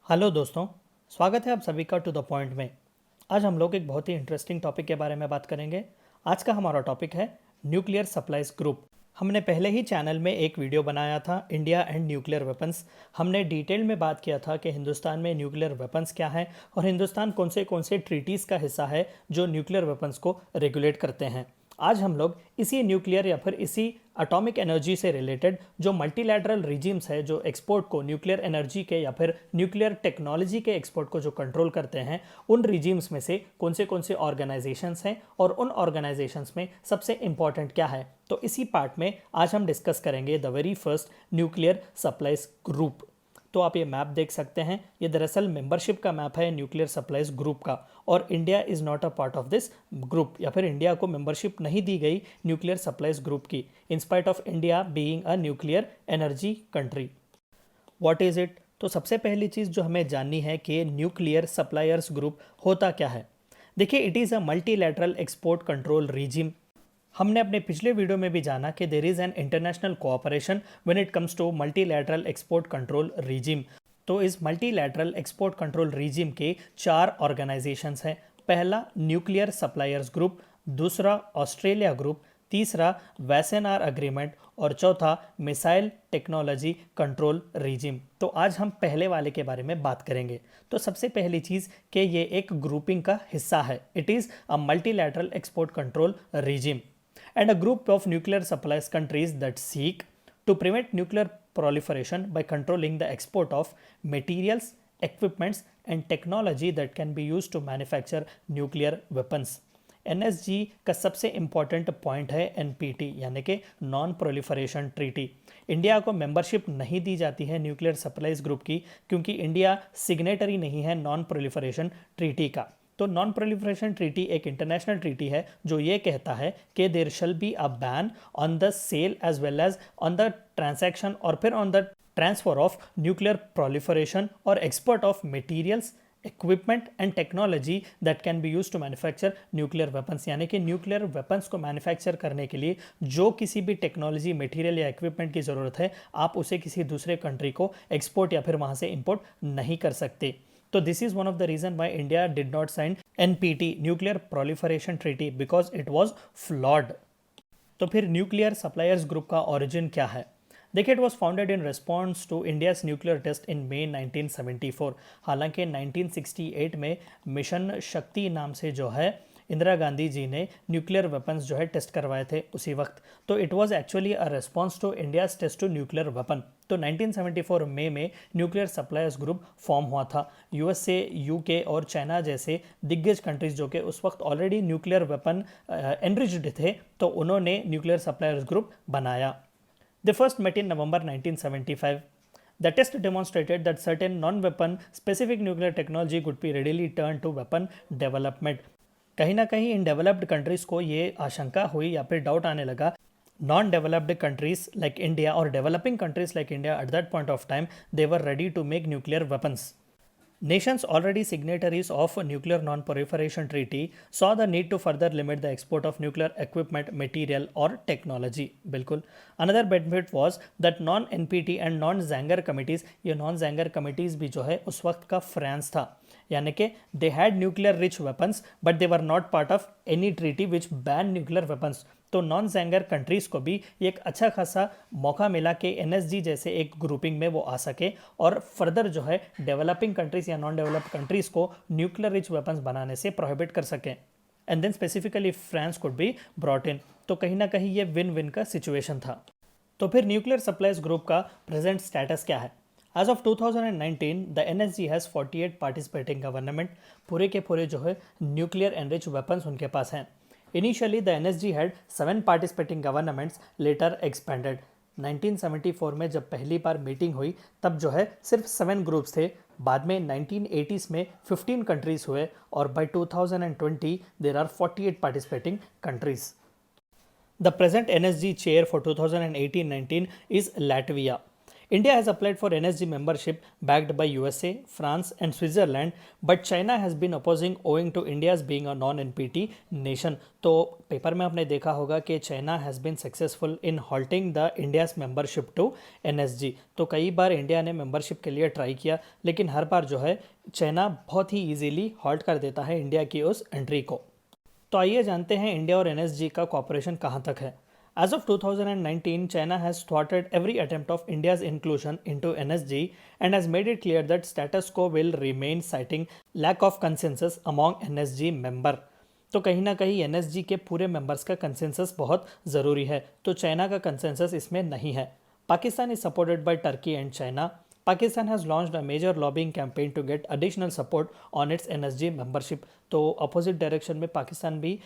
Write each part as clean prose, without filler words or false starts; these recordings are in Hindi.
हेलो दोस्तों, स्वागत है आप सभी का टू द पॉइंट में। आज हम लोग एक बहुत ही इंटरेस्टिंग टॉपिक के बारे में बात करेंगे। आज का हमारा टॉपिक है न्यूक्लियर सप्लाईज ग्रुप। हमने पहले ही चैनल में एक वीडियो बनाया था इंडिया एंड न्यूक्लियर वेपन्स। हमने डिटेल में बात किया था कि हिंदुस्तान में न्यूक्लियर वेपन्स क्या है और हिंदुस्तान कौन से ट्रीटीज़ का हिस्सा है जो न्यूक्लियर वेपन्स को रेगुलेट करते हैं। आज हम लोग इसी न्यूक्लियर या फिर इसी एटॉमिक एनर्जी से रिलेटेड जो मल्टीलैटरल रिजीम्स है जो एक्सपोर्ट को न्यूक्लियर एनर्जी के या फिर न्यूक्लियर टेक्नोलॉजी के एक्सपोर्ट को जो कंट्रोल करते हैं, उन रिजीम्स में से कौन से ऑर्गेनाइजेशंस हैं और उन ऑर्गेनाइजेशंस में सबसे इंपॉर्टेंट क्या है। तो इसी पार्ट में आज हम डिस्कस करेंगे the very first nuclear supplies group. तो आप ये मैप देख सकते हैं, ये दरअसल मेंबरशिप का मैप है न्यूक्लियर सप्लाईज ग्रुप का, और India is not a part of this group, या फिर इंडिया को मेंबरशिप नहीं दी गई न्यूक्लियर सप्लाईज ग्रुप की, in spite of India being a nuclear energy country. What is it? तो सबसे पहली चीज़ जो हमें जाननी है कि न्यूक्लियर सप्लायर्स ग्रुप होता क्या है। देखिए, it is a multilateral export control regime. हमने अपने पिछले वीडियो में भी जाना कि there is an international cooperation when it comes to multilateral export control regime. तो इस मल्टीलैटरल एक्सपोर्ट कंट्रोल रिजिम के 4 ऑर्गेनाइजेशंस हैं। पहला न्यूक्लियर सप्लायर्स ग्रुप, दूसरा ऑस्ट्रेलिया ग्रुप, तीसरा वैसेनार अग्रीमेंट और चौथा मिसाइल टेक्नोलॉजी कंट्रोल रिजिम। तो आज हम पहले वाले के बारे में बात करेंगे। तो सबसे पहली चीज़ कि ये एक ग्रुपिंग का हिस्सा है। It is a multilateral export control regime and a group of nuclear supplies countries that seek to prevent nuclear proliferation by controlling the export of materials, equipments and technology that can be used to manufacture nuclear weapons. NSG का सबसे इम्पॉर्टेंट पॉइंट है NPT यानी कि नॉन प्रोलिफरेशन ट्रीटी। इंडिया को मेंबरशिप नहीं दी जाती है न्यूक्लियर सप्लाईज ग्रुप की क्योंकि इंडिया सिग्नेटरी नहीं है नॉन प्रोलिफरेशन ट्रीटी का। तो नॉन प्रोलिफरेशन ट्रीटी एक इंटरनेशनल ट्रीटी है जो ये कहता है कि there shall be a ban on the sale as well as on the transaction और फिर on the transfer of nuclear proliferation और export of materials, equipment and technology that can be use to manufacture nuclear weapons. यानी कि न्यूक्लियर वेपन्स को मैन्युफैक्चर करने के लिए जो किसी भी टेक्नोलॉजी, मटेरियल या इक्विपमेंट की ज़रूरत है, आप उसे किसी दूसरे कंट्री को एक्सपोर्ट या फिर वहाँ से इंपोर्ट नहीं कर सकते। तो this is one of the reason why India did not sign NPT, nuclear proliferation treaty, because it was flawed. तो फिर न्यूक्लियर सप्लायर्स ग्रुप का ओरिजिन क्या है? देखिए, it was founded in response to India's nuclear test in May 1974। हालांकि 1968 में मिशन शक्ति नाम से जो है इंदिरा गांधी जी ने न्यूक्लियर वेपन्स जो है टेस्ट करवाए थे उसी वक्त। तो it was actually a response to India's test to nuclear weapon. तो 1974 मई में न्यूक्लियर सप्लायर्स ग्रुप फॉर्म हुआ था। यूएसए, यूके और चाइना जैसे दिग्गज कंट्रीज जो कि उस वक्त ऑलरेडी न्यूक्लियर वेपन एनरिच्ड थे, तो उन्होंने न्यूक्लियर सप्लायर्स ग्रुप बनाया। They first met in November 1975. The test demonstrated that certain non-weapon specific nuclear technology could be readily turned to weapon development. कहीं ना कहीं इन डेवलप्ड कंट्रीज को ये आशंका हुई या फिर डाउट आने लगा, non developed countries like India और developing countries like India at that point of time they were ready to make nuclear weapons. Nations already signatories of a nuclear non-proliferation treaty saw the need to further limit the export of nuclear equipment, material or technology. बिल्कुल. Another benefit was that non-NPT and non-Zanger committees, ये non-Zanger committees भी जो है उस वक्त का फ्रांस था, यानी कि they had nuclear rich weapons but they were not part of any treaty which banned nuclear weapons. तो नॉन जैंगर कंट्रीज को भी एक अच्छा खासा मौका मिला कि एनएसजी जैसे एक ग्रुपिंग में वो आ सके और फर्दर जो है डेवलपिंग कंट्रीज या नॉन डेवलप्ड कंट्रीज को न्यूक्लियर रिच वेपन्स बनाने से प्रोहिबिट कर सकें, and then specifically France could be brought in. तो कहीं ना कहीं ये विन विन का सिचुएशन था। तो फिर न्यूक्लियर सप्लाईज ग्रुप का प्रेजेंट स्टेटस क्या है? As of 2019, the NSG has 48 participating government. पूरे के पूरे जो है न्यूक्लियर एनरिच वेपन्स उनके पास हैं। Initially, the NSG had 7 participating governments, later expanded. 1974 में जब पहली बार मीटिंग हुई तब जो है सिर्फ 7 ग्रुप्स थे। बाद में 1980s में 15 कंट्रीज हुए और by 2020 there are 48 participating countries. The present NSG chair for 2018-19 is Latvia. India has applied for NSG membership backed by USA, France, and Switzerland, but China has been opposing owing to India's being a non-NPT nation. तो पेपर में आपने देखा होगा कि China has been successful in halting the India's membership to NSG. तो कई बार इंडिया ने मेंबरशिप के लिए ट्राई किया, लेकिन हर बार जो है चाइना बहुत ही ईजीली हॉल्ट कर देता है इंडिया की उस एंट्री को. तो आइए जानते हैं इंडिया और NSG का कॉपरेशन कहाँ तक है. As of 2019, China has thwarted every attempt of India's inclusion into NSG and has made it clear that status quo will remain, citing lack of consensus among NSG member. तो कहीं ना कहीं NSG के पूरे मेंबर्स का कंसेंसस बहुत ज़रूरी है, तो चाइना का कंसेंसस इसमें नहीं है. Pakistan is supported by Turkey and China. Pakistan has launched a major lobbying campaign to get additional support on its NSG membership. तो अपोजिट डायरेक्शन में पाकिस्तान भी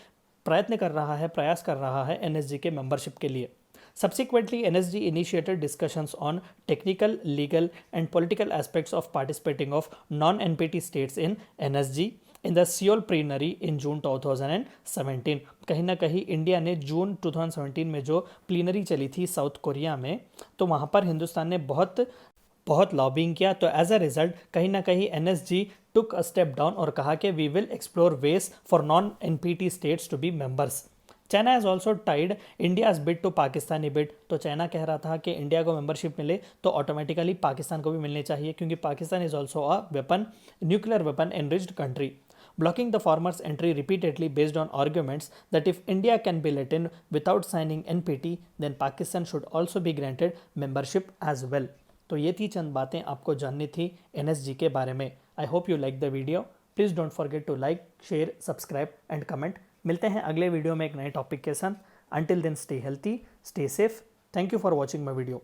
प्रयास कर रहा है NSG के मेंबरशिप के लिए. Subsequently, NSG initiated discussions on technical, legal, and political aspects of participating of non-NPT states in NSG in the Seoul plenary in June 2017. कहीं ना कहीं इंडिया ने जून 2017 में जो प्लीनरी चली थी साउथ कोरिया में, तो वहाँ पर हिंदुस्तान ने बहुत लॉबिंग किया. तो एज अ रिजल्ट कहीं ना कहीं NSG took a step down और कहा कि we will explore ways for non NPT states to be members. China has also tied India's bid to Pakistani bid. तो चाइना कह रहा था कि इंडिया को मेंबरशिप मिले तो ऑटोमेटिकली पाकिस्तान को भी मिलनी चाहिए, क्योंकि Pakistan is also a nuclear weapon enriched country. Blocking the former's entry repeatedly based on arguments that if India can be let in without signing NPT, then Pakistan should also be granted membership as well. तो ये थी चंद बातें आपको जाननी थी NSG के बारे में. I hope you like the video. Please don't forget to like, share, subscribe and comment. मिलते हैं अगले वीडियो में एक नए टॉपिक के साथ. Until then stay healthy, stay safe. Thank you for watching my video.